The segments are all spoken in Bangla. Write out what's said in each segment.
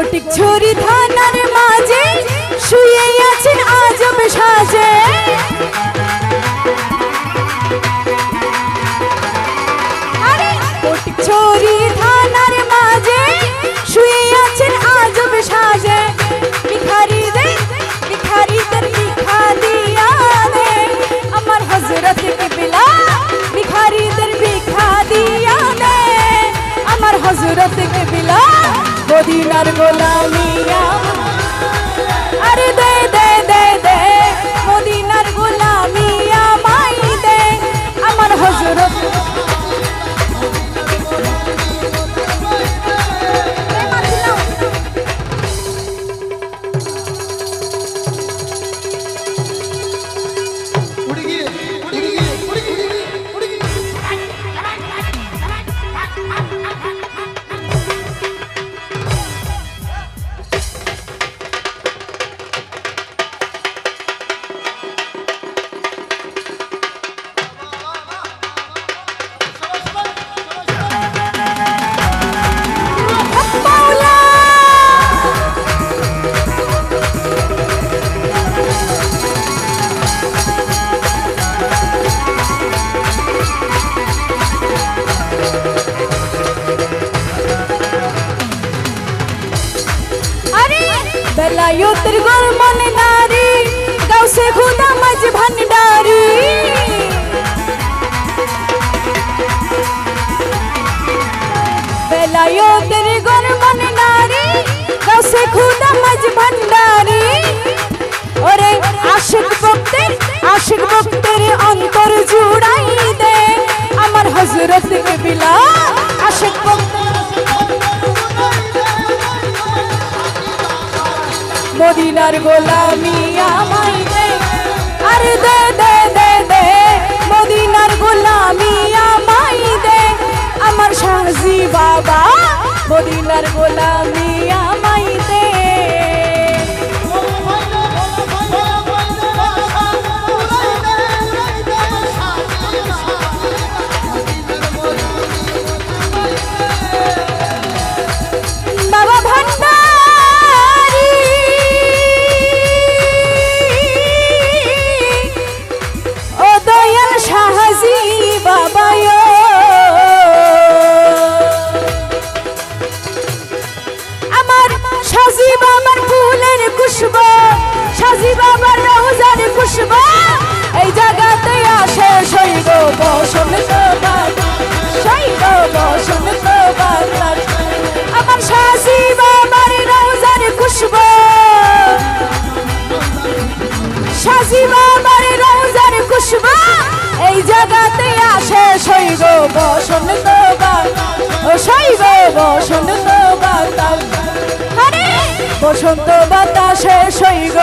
ফটিকছড়ি থানার মাঝে শুয়ে আছেন আজব সাজে। আরে ফটিকছড়ি থানার মাঝে শুয়ে আছেন আজব সাজে। ভিখারিদের ভিখা দিয়া দে আমার হযরত কিবলা, ভিখারিদের ভিখা দিয়া দে আমার হযরত কিবলা। মদিনার গোলামিয়া আরে দে দে দে দে মদিনার গোলামিয়া মাই দে আমার হযরত। বেলায়েতের গোলমন নারী গাউসে খুদা মাঝ ভান্ডারি। বেলায়েতের গোলমন নারী গাউসে খুদা মাঝ ভান্ডারি। ওরে আশিক ভক্তের অন্তর জুড়াই দে আমার হযরত কিবলা। আশিক মদিনার গোলামিয়া মাই দে আরে দে দে দে দে মদিনার গোলামিয়া মাই দে আমার শাহজি বাবা। মদিনার গোলামিয়া মাই দে। বাবা ভান্ডারি ও দয়াল শাহজি বাবা, আমার শাহজি বাবার ফুলের খুশবু, শাহজি বাবার রওজার খুশবু এই জায়গাতে আসে শৈব বসন্ত শৈব বসন্ত বাতাস। আমার শাহজি বাবার রওজার খুশবু, শাহজি বাবার রওজার খুশবু এই জায়গাতে আসে শৈব বসন্ত শৈব বসন্ত বাতাস। আরে বসন্ত বাতাসে শৈব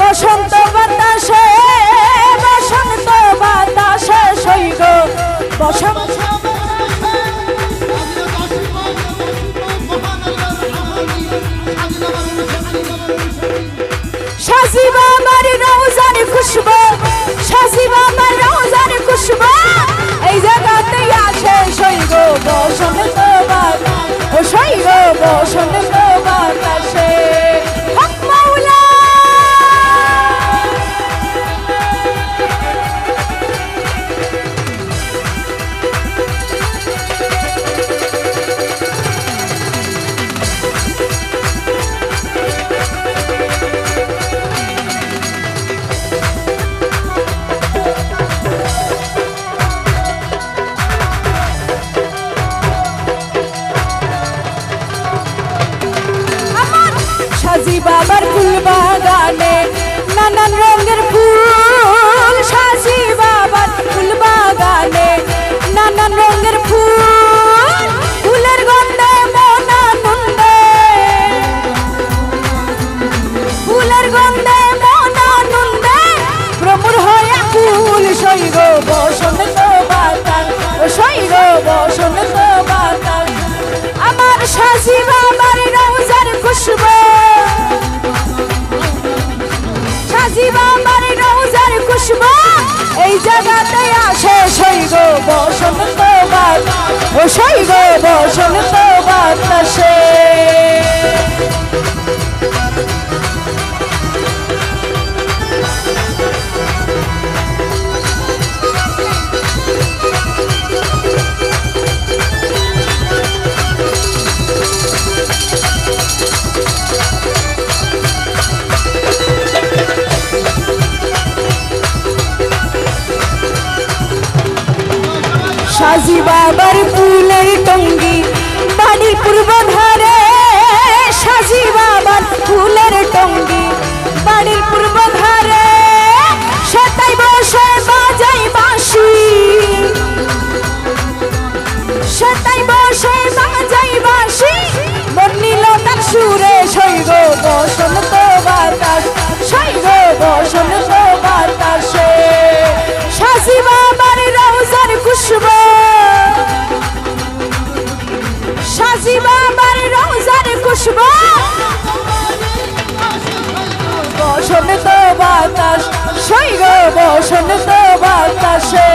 বসন্ত বাতাসে বসন্ত বাতাসে শৈব বসন্ত। শাহজি বাবার রওজার খুশবু, শাহজি বাবার রওজার খুশবু এই জায়গাতে আসে শৈব বসন্ত বাতাস শৈব বসন্ত বাতাসে। হক মাওলা শাহজি বাবার ফুল বাগানে নানান রঙের ফুল। শাহজি বাবার ফুল বাগানে নানান রঙের ফুল। ফুলের গন্ধে মন আনন্দে, ফুলের গন্ধে মন আনন্দে ভ্রমর হয়ে ফুল শৈব বসন্ত বাতাস শৈব বসন্ত বাতাস। আমার শাহজি বাবার রওজার খুশবু, সাজি বাবার ফুলের টঙ্গি বাড়ির পূর্ব ধারে সাজি বাবার ফুলের টঙ্গি বাড়ির পূর্ব ধারে সেটাই বসে বাজাই বাঁশি সেটাই বসে বাজাই বাঁশি মন নিল তার সুরে শৈব বসন্ত বাতাস শৈব বসন্ত বাতাসে সাজি বাবার রওজার খুশবু সাজি বাবার রওজার খুশবু বসন্ত বাতাস শৈব বসন্ত বাতাসে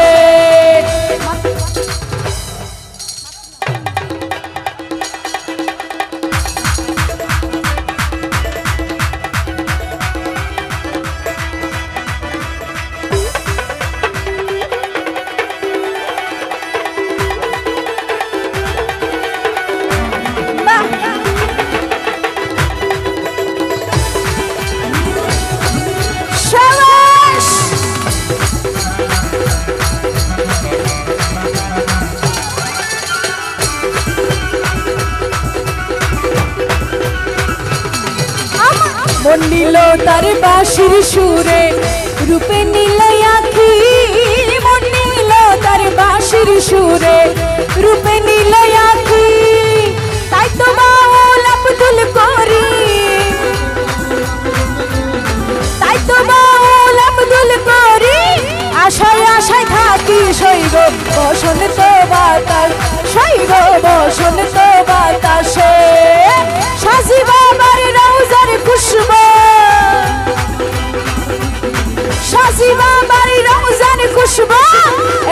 মন নিল তার বাঁশির সুরে রূপে নীল আখি মন নিল তার বাঁশির সুরে রূপে নীল আখি তাই তো বাউল আব্দুল করিম তাই তো বাউল আব্দুল করিম আশায় আশায় থাকি শৈব বসন্ত বাতাস শৈব বসন্ত বাতাসে সাজি বাবার রওজার খুশবু সাজি বাবার রওজার খুশবু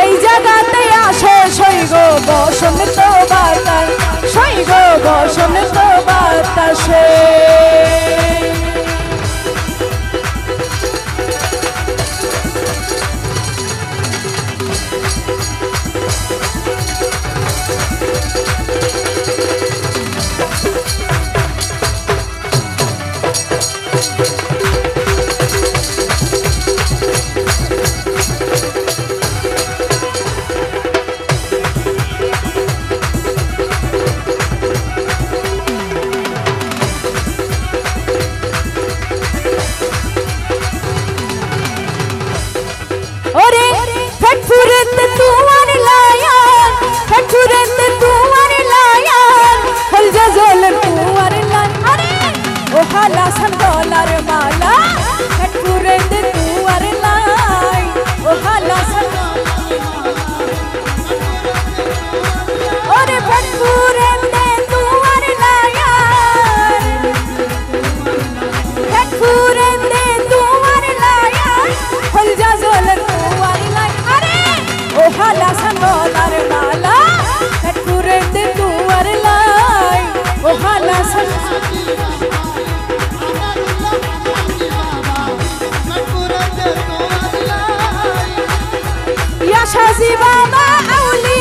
এই জায়গাতে আসে শৈব বসন্ত বাতাস শৈব বসন্ত বাতাসে ওরে ফটফুরেতে তোমার লায়ান ফটফুরেতে তোমার লায়ান হলজা জল তোমার লায়ান আরে ও হালা সন্দলার মালা ফটফুরেতে তোমার লাই ও হালা ওরে ফটফুরেতে তোমার লায়ান ফটফুরেতে তোমার লায়ান হলজা জল ও হালা সন্দলার মালা ফটফুরেতে তোমার লাই ও হালা ইয়া সাজি বাবা আউলি